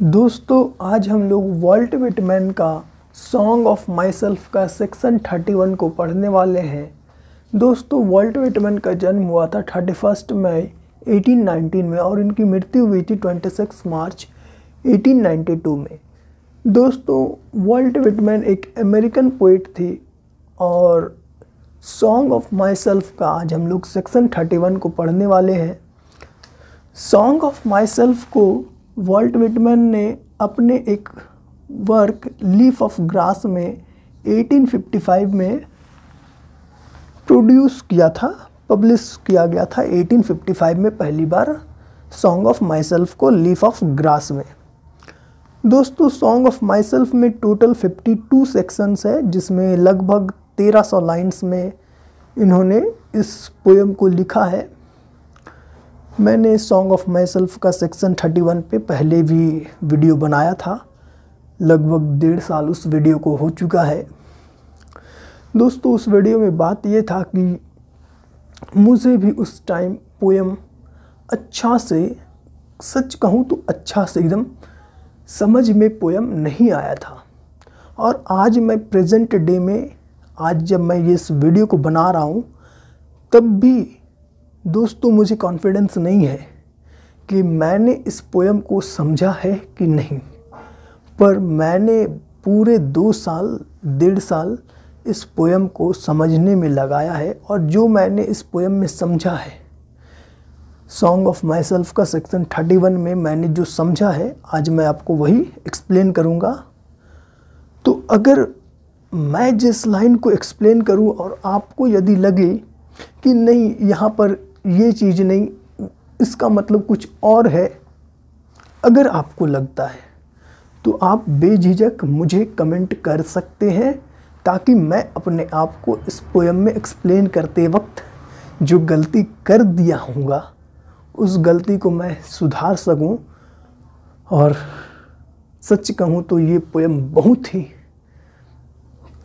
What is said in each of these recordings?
दोस्तों आज हम लोग वॉल्ट विटमैन का सॉन्ग ऑफ माई सेल्फ का सेक्शन 31 को पढ़ने वाले हैं। दोस्तों वॉल्ट विटमैन का जन्म हुआ था 31 मई 1819 में और इनकी मृत्यु हुई थी 26 मार्च 1892 में। दोस्तों वॉल्ट विटमैन एक अमेरिकन पोइट थी और सॉन्ग ऑफ माई सेल्फ का आज हम लोग सेक्शन 31 को पढ़ने वाले हैं। सॉन्ग ऑफ माई सेल्फ को वॉल्ट विटमैन ने अपने एक वर्क लीफ ऑफ ग्रास में 1855 में प्रोड्यूस किया था, पब्लिश किया गया था 1855 में पहली बार सॉन्ग ऑफ माई सेल्फ को लीफ ऑफ ग्रास में। दोस्तों सॉन्ग ऑफ माई सेल्फ में टोटल 52 सेक्शंस है जिसमें लगभग 1300 लाइन्स में इन्होंने इस पोएम को लिखा है। मैंने सॉन्ग ऑफ माई सेल्फ का सेक्शन 31 पे पहले भी वीडियो बनाया था, लगभग 1.5 साल उस वीडियो को हो चुका है। दोस्तों उस वीडियो में बात ये था कि मुझे भी उस टाइम पोएम अच्छा से, सच कहूँ तो अच्छा से एकदम समझ में पोएम नहीं आया था। और आज मैं प्रेजेंट डे में, आज जब मैं ये इस वीडियो को बना रहा हूँ तब भी दोस्तों मुझे कॉन्फिडेंस नहीं है कि मैंने इस पोएम को समझा है कि नहीं, पर मैंने पूरे 2 साल 1.5 साल इस पोएम को समझने में लगाया है और जो मैंने इस पोएम में समझा है, सॉन्ग ऑफ माई सेल्फ का सेक्शन 31 में मैंने जो समझा है आज मैं आपको वही एक्सप्लेन करूँगा। तो अगर मैं जिस लाइन को एक्सप्लेन करूँ और आपको यदि लगे कि नहीं यहाँ पर ये चीज़ नहीं, इसका मतलब कुछ और है, अगर आपको लगता है तो आप बेझिझक मुझे कमेंट कर सकते हैं ताकि मैं अपने आप को इस पोएम में एक्सप्लेन करते वक्त जो गलती कर दिया होगा उस गलती को मैं सुधार सकूं। और सच कहूं तो ये पोएम बहुत ही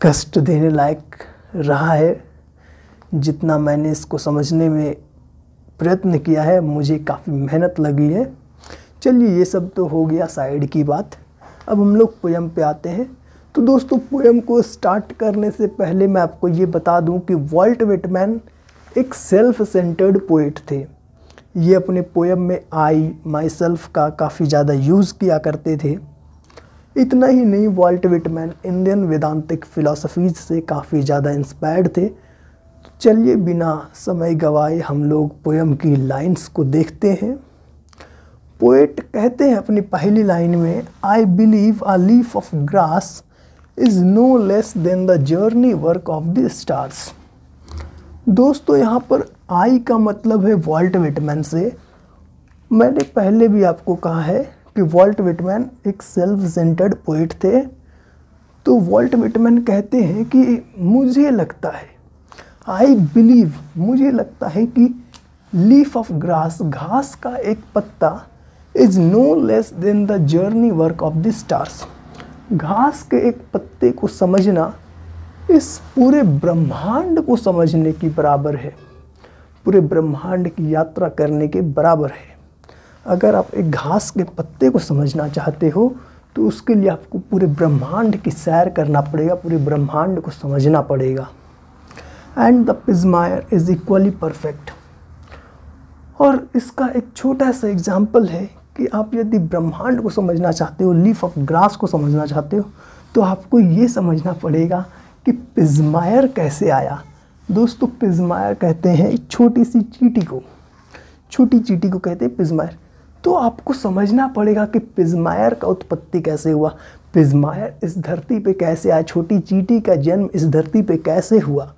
कष्ट देने लायक रहा है। जितना मैंने इसको समझने में प्रयत्न किया है मुझे काफ़ी मेहनत लगी है। चलिए ये सब तो हो गया साइड की बात, अब हम लोग पोएम पे आते हैं। तो दोस्तों पोएम को स्टार्ट करने से पहले मैं आपको ये बता दूं कि वॉल्ट विटमैन एक सेल्फ सेंटर्ड पोइट थे। ये अपने पोएम में आई, माई सेल्फ का काफ़ी ज़्यादा यूज़ किया करते थे। इतना ही नहीं, वॉल्ट विटमैन इंडियन वेदांतिक फ़िलासफ़ीज से काफ़ी ज़्यादा इंस्पायर्ड थे। चलिए बिना समय गवाए हम लोग पोएम की लाइंस को देखते हैं। पोएट कहते हैं अपनी पहली लाइन में, I believe a leaf of grass is no less than the journey work of the stars. दोस्तों यहाँ पर आई का मतलब है वॉल्ट विटमैन से। मैंने पहले भी आपको कहा है कि वॉल्ट विटमैन एक सेल्फ सेंटर्ड पोएट थे। तो वॉल्ट विटमैन कहते हैं कि मुझे लगता है, आई बिलीव, मुझे लगता है कि लीफ ऑफ ग्रास, घास का एक पत्ता, is no less than the journey work of the stars. घास के एक पत्ते को समझना इस पूरे ब्रह्मांड को समझने की बराबर है, पूरे ब्रह्मांड की यात्रा करने के बराबर है। अगर आप एक घास के पत्ते को समझना चाहते हो तो उसके लिए आपको पूरे ब्रह्मांड की सैर करना पड़ेगा, पूरे ब्रह्मांड को समझना पड़ेगा। And the pismire is equally perfect. और इसका एक छोटा सा एग्जाम्पल है कि आप यदि ब्रह्मांड को समझना चाहते हो, लीफ ऑफ ग्रास को समझना चाहते हो, तो आपको ये समझना पड़ेगा कि पिज़्मायर कैसे आया। दोस्तों पिज़्मायर कहते हैं एक छोटी सी चींटी को, छोटी चींटी को कहते हैं पिज़्मायर। तो आपको समझना पड़ेगा कि पिज़्मायर का उत्पत्ति कैसे हुआ, पिज़्मायर इस धरती पे कैसे आया, छोटी चींटी का जन्म इस धरती पे कैसे हुआ।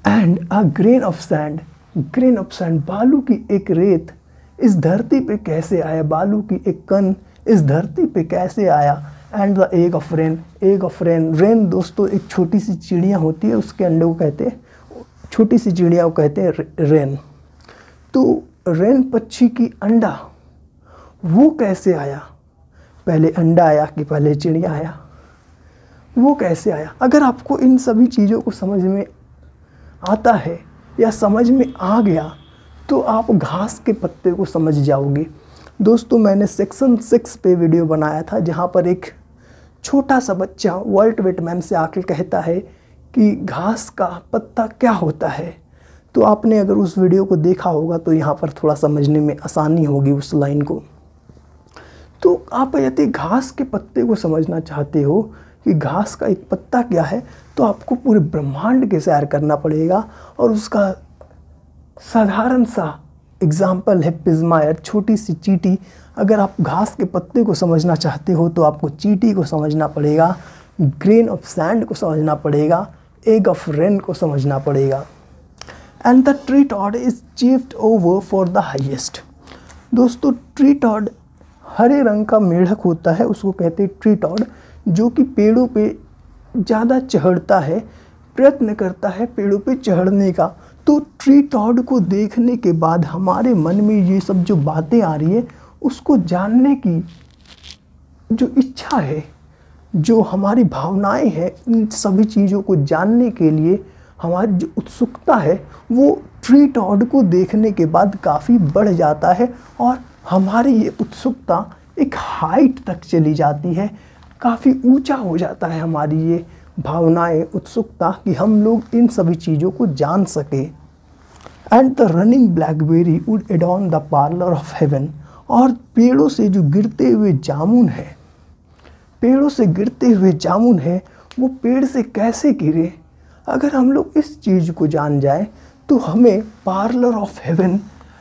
And a grain of sand, grain of sand, बालू की एक रेत इस धरती पे कैसे आया, बालू की एक कण इस धरती पे कैसे आया। And the egg of rain, egg of rain, rain दोस्तों एक छोटी सी चिड़िया होती है, उसके अंडे को कहते हैं, छोटी सी चिड़िया को कहते हैं रेन। तो रेन पक्षी की अंडा वो कैसे आया, पहले अंडा आया कि पहले चिड़िया आया, वो कैसे आया। अगर आपको इन सभी चीज़ों को समझ में आता है या समझ में आ गया तो आप घास के पत्ते को समझ जाओगे। दोस्तों मैंने सेक्शन 6 पे वीडियो बनाया था जहाँ पर एक छोटा सा बच्चा वाल्ट विटमैन से आकर कहता है कि घास का पत्ता क्या होता है। तो आपने अगर उस वीडियो को देखा होगा तो यहाँ पर थोड़ा समझने में आसानी होगी उस लाइन को। तो आप यदि घास के पत्ते को समझना चाहते हो कि घास का एक पत्ता क्या है, तो आपको पूरे ब्रह्मांड के सैर करना पड़ेगा। और उसका साधारण सा एग्जाम्पल है पिज़्मायर, छोटी सी चींटी। अगर आप घास के पत्ते को समझना चाहते हो तो आपको चींटी को समझना पड़ेगा, ग्रेन ऑफ सैंड को समझना पड़ेगा, एग ऑफ रेन को समझना पड़ेगा। And the tree toad is chef d'oeuvre for the highest. दोस्तों ट्री टॉड हरे रंग का मेढक होता है, उसको कहते हैं ट्री टॉड, जो कि पेड़ों पे ज़्यादा चढ़ता है, प्रयत्न करता है पेड़ों पे चढ़ने का। तो ट्री टॉड को देखने के बाद हमारे मन में ये सब जो बातें आ रही है उसको जानने की जो इच्छा है, जो हमारी भावनाएं हैं, इन सभी चीज़ों को जानने के लिए हमारी जो उत्सुकता है वो ट्री टॉड को देखने के बाद काफ़ी बढ़ जाता है। और हमारी ये उत्सुकता एक हाइट तक चली जाती है, काफ़ी ऊंचा हो जाता है हमारी ये भावनाएं, उत्सुकता, कि हम लोग इन सभी चीज़ों को जान सके। And the running blackberry would एडॉर्न the parlour of haven. और पेड़ों से जो गिरते हुए जामुन है, पेड़ों से गिरते हुए जामुन है, वो पेड़ से कैसे गिरे, अगर हम लोग इस चीज़ को जान जाए तो हमें पार्लर ऑफ हेवन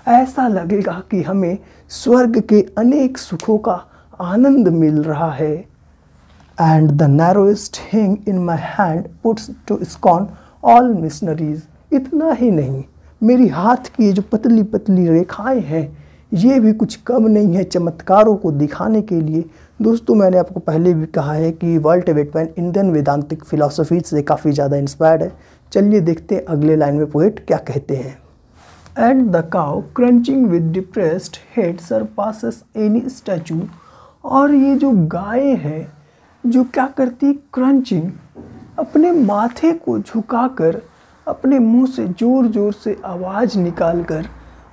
ऐसा लगेगा कि हमें स्वर्ग के अनेक सुखों का आनंद मिल रहा है। And the narrowest hinge in my hand puts to scorn all machineries. इतना ही नहीं, मेरी हाथ की जो पतली पतली रेखाएं हैं ये भी कुछ कम नहीं है चमत्कारों को दिखाने के लिए। दोस्तों मैंने आपको पहले भी कहा है कि वाल्ट विटमैन इंडियन वेदांतिक फिलॉसफी से काफ़ी ज़्यादा इंस्पायर्ड है। चलिए देखते हैं अगले लाइन में पोएट क्या कहते हैं। And the cow crunching with depressed head surpasses any statue. और ये जो गायें हैं जो क्या करती है, क्रंचिंग, अपने माथे को झुकाकर, अपने मुंह से ज़ोर ज़ोर से आवाज़ निकालकर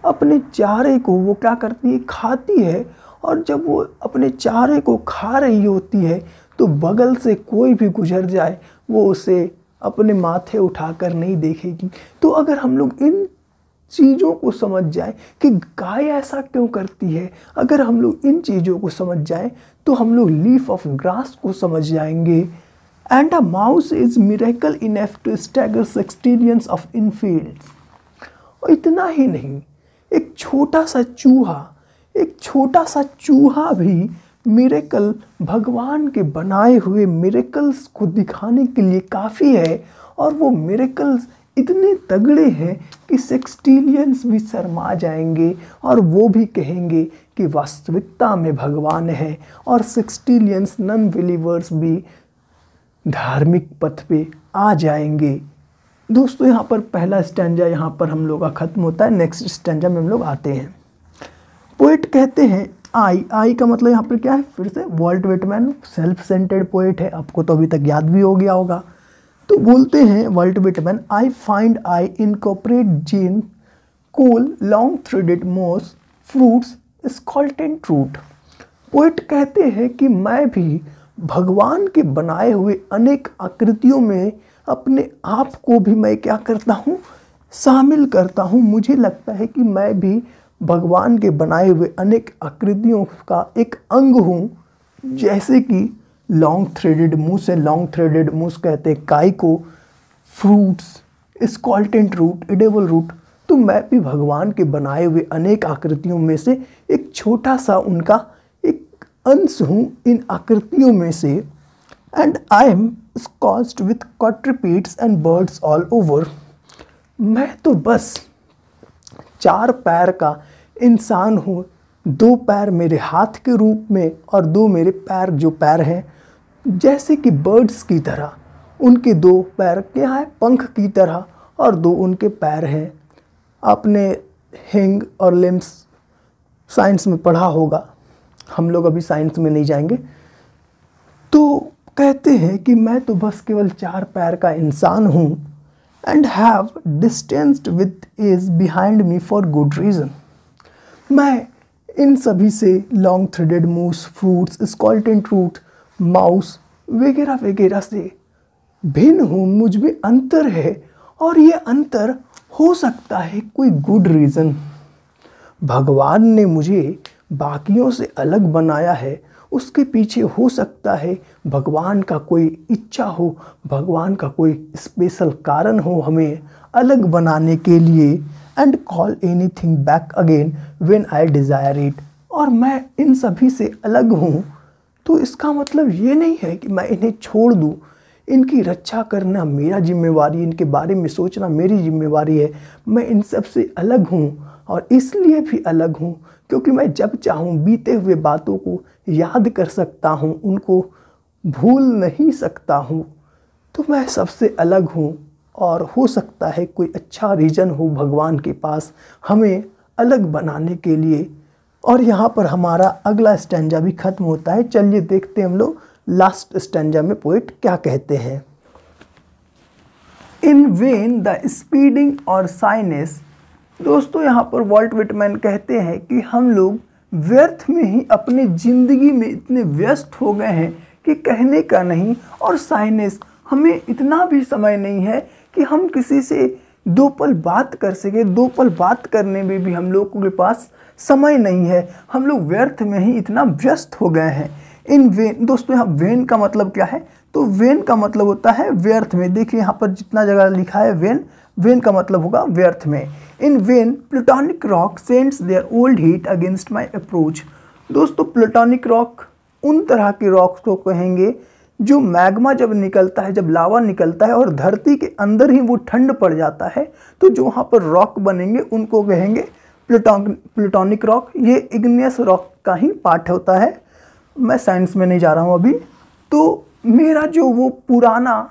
अपने चारे को वो क्या करती है, खाती है। और जब वो अपने चारे को खा रही होती है तो बगल से कोई भी गुजर जाए वो उसे अपने माथे उठाकर नहीं देखेगी। तो अगर हम लोग इन चीज़ों को समझ जाए कि गाय ऐसा क्यों करती है, अगर हम लोग इन चीज़ों को समझ जाएं तो हम लोग लीफ ऑफ ग्रास को समझ जाएंगे। And a mouse is miracle enough to stagger sextillions of infidels. और इतना ही नहीं, एक छोटा सा चूहा भी मिरेकल, भगवान के बनाए हुए मिरेकल्स को दिखाने के लिए काफ़ी है। और वो मिरेकल्स इतने तगड़े हैं कि सेक्सटिलियंस भी शर्मा जाएंगे और वो भी कहेंगे कि वास्तविकता में भगवान है। और सेक्सटिलियंस नॉन बिलीवर्स भी धार्मिक पथ पे आ जाएंगे। दोस्तों यहाँ पर पहला स्टैंजा यहाँ पर हम लोग का ख़त्म होता है। नेक्स्ट स्टैंजा में हम लोग आते हैं। पोएट कहते हैं आई का मतलब यहाँ पर क्या है, फिर से Walt Whitman self centred poet है, आपको तो अभी तक याद भी हो गया होगा। तो बोलते हैं Walt Whitman, I find I incorporate जीन coal long threaded moss fruits esculent root. Poet कहते हैं कि मैं भी भगवान के बनाए हुए अनेक आकृतियों में अपने आप को भी मैं क्या करता हूँ, शामिल करता हूँ। मुझे लगता है कि मैं भी भगवान के बनाए हुए अनेक आकृतियों का एक अंग हूँ, जैसे कि लॉन्ग थ्रेडेड मूस है, लॉन्ग थ्रेडेड मूस कहते हैं काई को, fruits, esculent root, edible root. तो मैं भी भगवान के बनाए हुए अनेक आकृतियों में से एक छोटा सा उनका एक अंश हूँ इन आकृतियों में से। And I am stuccoed with quadrupeds and birds all over. मैं तो बस 4 पैर का इंसान हूँ, 2 पैर मेरे हाथ के रूप में और 2 मेरे पैर जो पैर हैं जैसे कि बर्ड्स की तरह, उनके 2 पैर क्या है, पंख की तरह, और 2 उनके पैर हैं। आपने हिंग और लिम्स साइंस में पढ़ा होगा, हम लोग अभी साइंस में नहीं जाएंगे। तो कहते हैं कि मैं तो बस केवल 4 पैर का इंसान हूँ। And have distanced with age behind me for good reason. मैं इन सभी से long threaded moss, fruits, esculent truth, mouse वगैरह वगैरह से भिन्न हूँ, मुझ में अंतर है। और ये अंतर हो सकता है कोई गुड रीज़न, भगवान ने मुझे बाकियों से अलग बनाया है, उसके पीछे हो सकता है भगवान का कोई इच्छा हो, भगवान का कोई स्पेशल कारण हो हमें अलग बनाने के लिए। And call anything back again when I desire it. और मैं इन सभी से अलग हूँ, तो इसका मतलब ये नहीं है कि मैं इन्हें छोड़ दूँ। इनकी रक्षा करना मेरा जिम्मेवारी, इनके बारे में सोचना मेरी जिम्मेवारी है। मैं इन सब से अलग हूँ और इसलिए भी अलग हूँ क्योंकि मैं जब चाहूँ बीते हुए बातों को याद कर सकता हूँ, उनको भूल नहीं सकता हूँ। तो मैं सबसे अलग हूँ और हो सकता है कोई अच्छा रीज़न हो भगवान के पास हमें अलग बनाने के लिए। और यहाँ पर हमारा अगला स्टैंजा भी ख़त्म होता है। चलिए देखते हैं हम लोग लास्ट स्टैंजा में पोएट क्या कहते हैं। इन वेन द स्पीडिंग और साइनेस। दोस्तों यहाँ पर वॉल्ट विटमैन कहते हैं कि हम लोग व्यर्थ में ही अपनी ज़िंदगी में इतने व्यस्त हो गए हैं कि कहने का नहीं। और साइनेस, हमें इतना भी समय नहीं है कि हम किसी से दो पल बात कर सके। दो पल बात करने में भी हम लोगों के पास समय नहीं है। हम लोग व्यर्थ में ही इतना व्यस्त हो गए हैं। इन वेन, दोस्तों यहाँ वेन का मतलब क्या है? तो वेन का मतलब होता है व्यर्थ में। देखिए यहाँ पर जितना जगह लिखा है वेन, वेन का मतलब होगा व्यर्थ में। In vain plutonic rock sends their old heat against my approach. दोस्तों प्लूटोनिक रॉक उन तरह के रॉक्स को कहेंगे जो मैग्मा जब निकलता है, जब लावा निकलता है और धरती के अंदर ही वो ठंड पड़ जाता है, तो जो वहाँ पर रॉक बनेंगे उनको कहेंगे प्लूटोनिक रॉक। ये इग्नियस रॉक का ही पार्ट होता है। मैं साइंस में नहीं जा रहा हूँ अभी। तो मेरा जो वो पुराना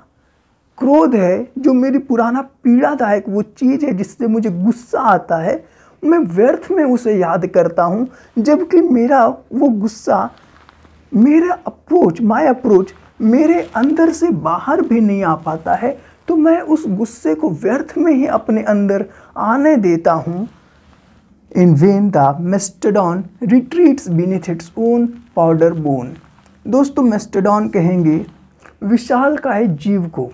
क्रोध है, जो मेरी पुराना पीड़ादायक वो चीज़ है जिससे मुझे गुस्सा आता है, मैं व्यर्थ में उसे याद करता हूँ। जबकि मेरा वो गुस्सा, मेरा अप्रोच, माय अप्रोच मेरे अंदर से बाहर भी नहीं आ पाता है। तो मैं उस गुस्से को व्यर्थ में ही अपने अंदर आने देता हूँ। In vain the mastodon retreats beneath its own powder bone. दोस्तों मेस्टोडॉन कहेंगे विशालकाय जीव को।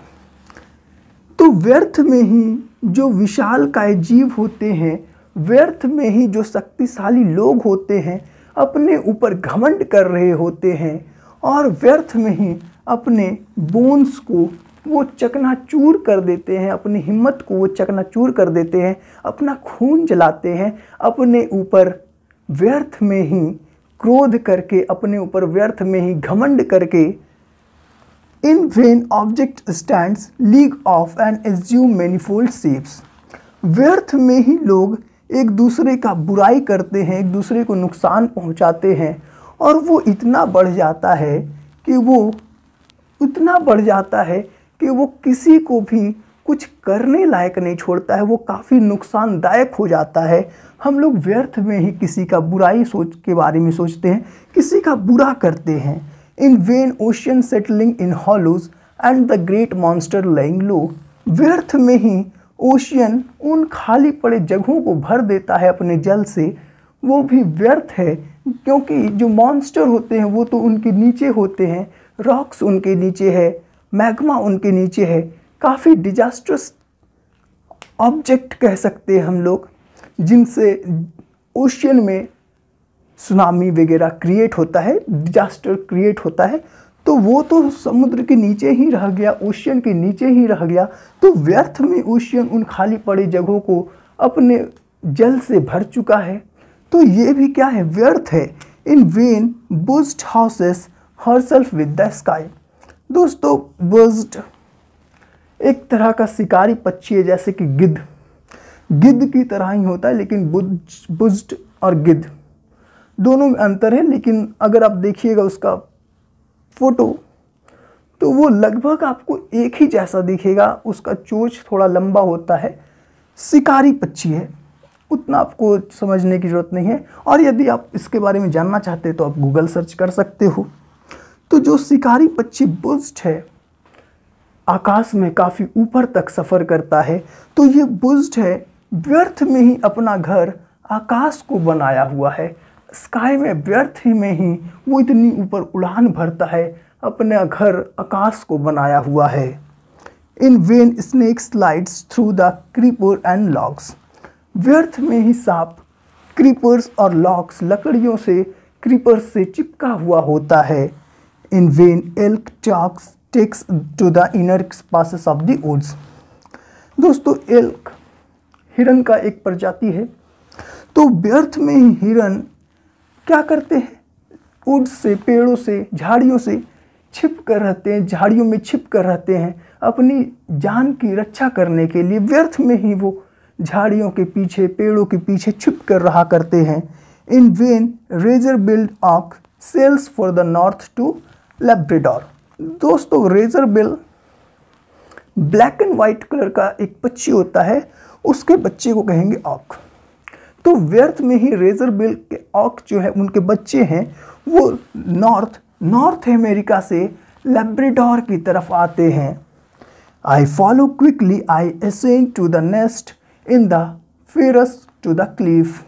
तो व्यर्थ में ही जो विशालकाय जीव होते हैं, व्यर्थ में ही जो शक्तिशाली लोग होते हैं, अपने ऊपर घमंड कर रहे होते हैं और व्यर्थ में ही अपने बोन्स को वो चकनाचूर कर देते हैं, अपनी हिम्मत को वो चकनाचूर कर देते हैं, अपना खून जलाते हैं, अपने ऊपर व्यर्थ में ही क्रोध करके, अपने ऊपर व्यर्थ में ही घमंड करके। In vain object stands league off and assume manifold shapes. व्यर्थ में ही लोग एक दूसरे का बुराई करते हैं, एक दूसरे को नुकसान पहुंचाते हैं और वो इतना बढ़ जाता है कि वो किसी को भी कुछ करने लायक नहीं छोड़ता है। वो काफ़ी नुकसानदायक हो जाता है। हम लोग व्यर्थ में ही किसी का बुराई के बारे में सोचते हैं, किसी का बुरा करते हैं। In vain ocean settling in hollows and the great monster lying low. व्यर्थ में ही ओशियन उन खाली पड़े जगहों को भर देता है अपने जल से। वो भी व्यर्थ है क्योंकि जो मॉन्स्टर होते हैं वो तो उनके नीचे होते हैं, रॉक्स उनके नीचे है, मैग्मा उनके नीचे है। काफ़ी डिजास्ट्रस ऑब्जेक्ट कह सकते हैं हम लोग, जिनसे ओशियन में सुनामी वगैरह क्रिएट होता है, डिजास्टर क्रिएट होता है। तो वो तो समुद्र के नीचे ही रह गया, ओशियन के नीचे ही रह गया। तो व्यर्थ में ओशियन उन खाली पड़ी जगहों को अपने जल से भर चुका है। तो ये भी क्या है? व्यर्थ है। In vain buzzard houses herself with the sky. दोस्तों बुज्ड एक तरह का शिकारी पक्षी है, जैसे कि गिद्ध की तरह ही होता है, लेकिन बुज्ड और गिद्ध दोनों में अंतर है। लेकिन अगर आप देखिएगा उसका फोटो तो वो लगभग आपको एक ही जैसा दिखेगा। उसका चोंच थोड़ा लंबा होता है, शिकारी पक्षी है, उतना आपको समझने की ज़रूरत नहीं है। और यदि आप इसके बारे में जानना चाहते हैं तो आप गूगल सर्च कर सकते हो। तो जो शिकारी पक्षी बुज्ड है, आकाश में काफ़ी ऊपर तक सफ़र करता है। तो ये बुज्ड है, व्यर्थ में ही अपना घर आकाश को बनाया हुआ है, स्काई में व्यर्थ ही में ही वो इतनी ऊपर उड़ान भरता है, अपना घर आकाश को बनाया हुआ है। In vain snake slides through the creeper and logs, व्यर्थ में ही सांप क्रीपर्स और लॉग्स लकड़ियों से क्रीपर्स से चिपका हुआ होता है। In vain elk takes to the inner passes of the woods. दोस्तों एल्क हिरन का एक प्रजाति है, तो व्यर्थ में ही हिरन क्या करते हैं, वुड्स से, पेड़ों से, झाड़ियों से छिप कर रहते हैं, झाड़ियों में छिप कर रहते हैं अपनी जान की रक्षा करने के लिए। व्यर्थ में ही वो झाड़ियों के पीछे, पेड़ों के पीछे छिप कर रहा करते हैं। In vain razor billed auk sails for the north to Labrador. दोस्तों razor bill black and white colour का एक पक्षी होता है, उसके बच्चे को कहेंगे ऑक। तो व्यर्थ में ही रेजर बिल के ऑक जो है, उनके बच्चे हैं, वो नॉर्थ अमेरिका से लैब्राडोर की तरफ आते हैं। I follow quickly, I ascend to the nest in the फेरस टू द क्लिफ।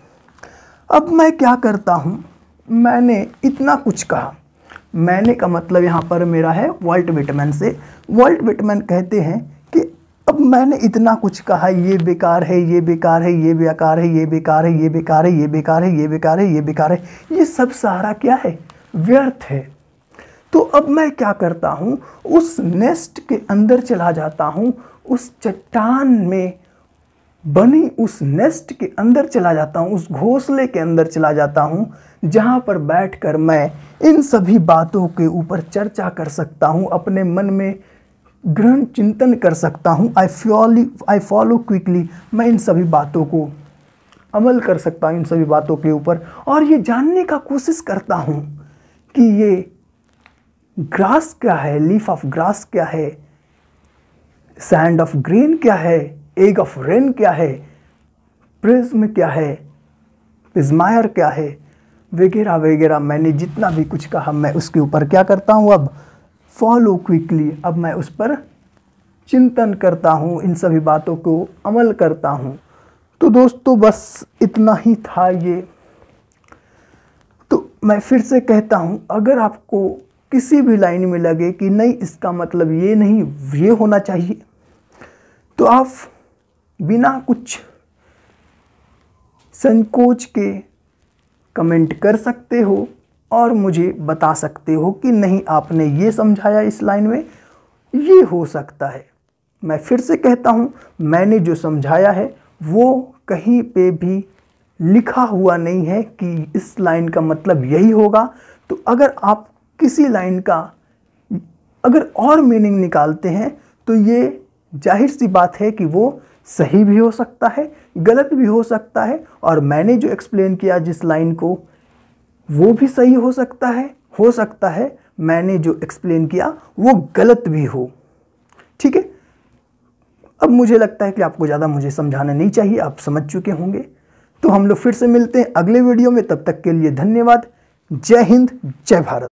अब मैं क्या करता हूँ, मैंने इतना कुछ कहा। मैंने का मतलब यहाँ पर मेरा है वॉल्ट विटमैन से। वॉल्ट विटमैन कहते हैं कि अब मैंने इतना कुछ कहा, ये बेकार है, ये बेकार है, ये बेकार है, ये बेकार है, ये बेकार है, ये बेकार है, ये बेकार है, ये बेकार है, ये सब सारा क्या है, व्यर्थ है। तो अब मैं क्या करता हूँ, उस नेस्ट के अंदर चला जाता हूँ, उस चट्टान में बनी उस नेस्ट के अंदर चला जाता हूँ, उस घोंसले के अंदर चला जाता हूँ, जहाँ पर बैठकर मैं इन सभी बातों के ऊपर चर्चा कर सकता हूँ, अपने मन में गहन चिंतन कर सकता हूँ। आई फॉलो क्विकली, मैं इन सभी बातों को अमल कर सकता हूँ, इन सभी बातों के ऊपर, और ये जानने का कोशिश करता हूँ कि ये ग्रास क्या है, लीफ ऑफ ग्रास क्या है, सैंड ऑफ ग्रेन क्या है, एग ऑफ रेन क्या है, प्रिज्म क्या है, पिज़्मायर क्या है, वगैरह वगैरह। मैंने जितना भी कुछ कहा मैं उसके ऊपर क्या करता हूँ, अब फॉलो क्विकली, अब मैं उस पर चिंतन करता हूँ, इन सभी बातों को अमल करता हूँ। तो दोस्तों बस इतना ही था ये। तो मैं फिर से कहता हूँ, अगर आपको किसी भी लाइन में लगे कि नहीं इसका मतलब ये नहीं, ये होना चाहिए, तो आप बिना कुछ संकोच के कमेंट कर सकते हो और मुझे बता सकते हो कि नहीं आपने ये समझाया, इस लाइन में ये हो सकता है। मैं फिर से कहता हूँ, मैंने जो समझाया है वो कहीं पे भी लिखा हुआ नहीं है कि इस लाइन का मतलब यही होगा। तो अगर आप किसी लाइन का अगर और मीनिंग निकालते हैं तो ये जाहिर सी बात है कि वो सही भी हो सकता है, गलत भी हो सकता है, और मैंने जो एक्सप्लेन किया जिस लाइन को, वो भी सही हो सकता है मैंने जो एक्सप्लेन किया वो गलत भी हो। ठीक है, अब मुझे लगता है कि आपको ज़्यादा मुझे समझाना नहीं चाहिए, आप समझ चुके होंगे। तो हम लोग फिर से मिलते हैं अगले वीडियो में, तब तक के लिए धन्यवाद। जय हिंद, जय भारत।